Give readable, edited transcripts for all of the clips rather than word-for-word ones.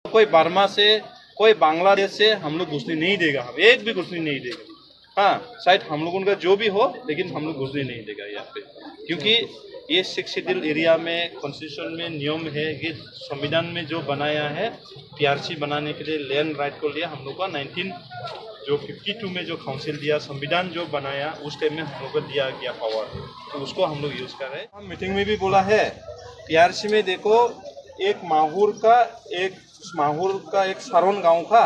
कोई बर्मा से, कोई बांग्लादेश से हम लोग घुसने नहीं देगा, हम एक भी घुसने नहीं देगा। हाँ, शायद हम लोगों का जो भी हो, लेकिन हम लोग घुसने नहीं देगा यहाँ पे, क्योंकि ये 6 शेड्यूल एरिया में कॉन्स्टिट्यूशन में नियम है कि संविधान में जो बनाया है पीआरसी बनाने के लिए लैंड राइट को लिया हम लोग का 1952 में जो काउंसिल दिया, संविधान जो बनाया उस टाइम में हम लोग को दिया गया पावर, तो उसको हम लोग यूज कर रहे हैं। हम मीटिंग में भी बोला है पीआरसी में देखो, एक माहूर का एक सारोन गांव का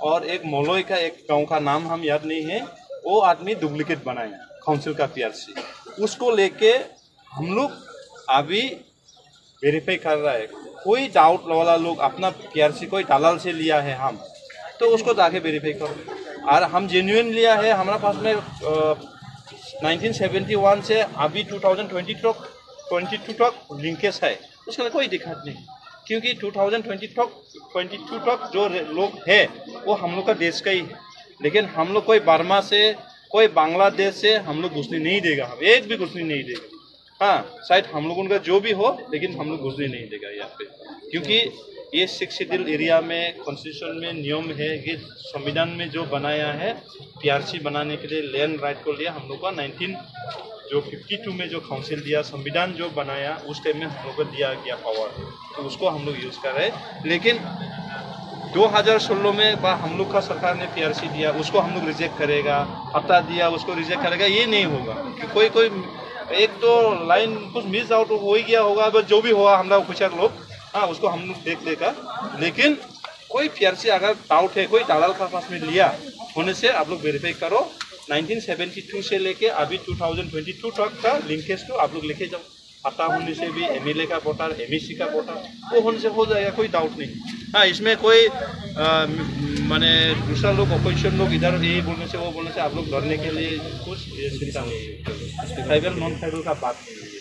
और एक मोलोई का एक गांव का नाम हम याद नहीं है, वो आदमी डुप्लीकेट बनाया काउंसिल का पीआरसी, उसको लेके हम लोग अभी वेरीफाई कर रहा है। कोई डाउट वाला लोग अपना पीआरसी कोई दलाल से लिया है हम, तो उसको जाके वेरीफाई करो। और हम जेन्युइन लिया है, हमारा पास में 1971 से अभी 2022 तक लिंकेज है, उसके लिए कोई दिक्कत नहीं, क्योंकि 2022 तक जो लोग है वो हम लोग का देश का ही है। लेकिन हम लोग कोई बर्मा से, कोई बांग्लादेश से हम लोग घुसने नहीं देगा, हम एक भी घुसने नहीं देगा। हाँ, शायद हम लोगों का जो भी हो, लेकिन हम लोग घुसने नहीं देगा यहाँ पे, क्योंकि ये 6 शेड्यूल एरिया में कॉन्स्टिट्यूशन में नियम है कि संविधान में जो बनाया है पीआरसी बनाने के लिए लैंड राइट को लिया हम लोग का 1952 में जो काउंसिल दिया, संविधान जो बनाया उस टाइम में हम लोग को दिया गया पावर, तो उसको हम लोग यूज कर रहे हैं। लेकिन 2016 में हम लोग का सरकार ने पीआरसी दिया, उसको हम लोग रिजेक्ट करेगा, हफ्ता दिया उसको रिजेक्ट करेगा, ये नहीं होगा। कि कोई एक तो लाइन कुछ मिस आउट हो ही गया होगा, बस जो भी हुआ हम लोग कुछ लोग, हाँ, उसको हम लोग देख लेगा। लेकिन कोई पीआरसी अगर डाउट है, कोई दलाल का पास में लिया होने से आप लोग वेरीफाई करो। 1972 से लेके अभी 2022 तक का लिंकेज को आप लोग लेके जाओ, पता होने से भी एमएलए का वोटर, एमएससी का वोटर, वो होने से हो जाएगा, कोई डाउट नहीं। हाँ, इसमें कोई माने दूसरा लोग, अपोजिशन लोग इधर ये बोलने से वो बोलने से आप लोग डरने के लिए कुछ चिंता नहीं है। ट्राइबल नॉन ट्राइबल का बात नहीं है।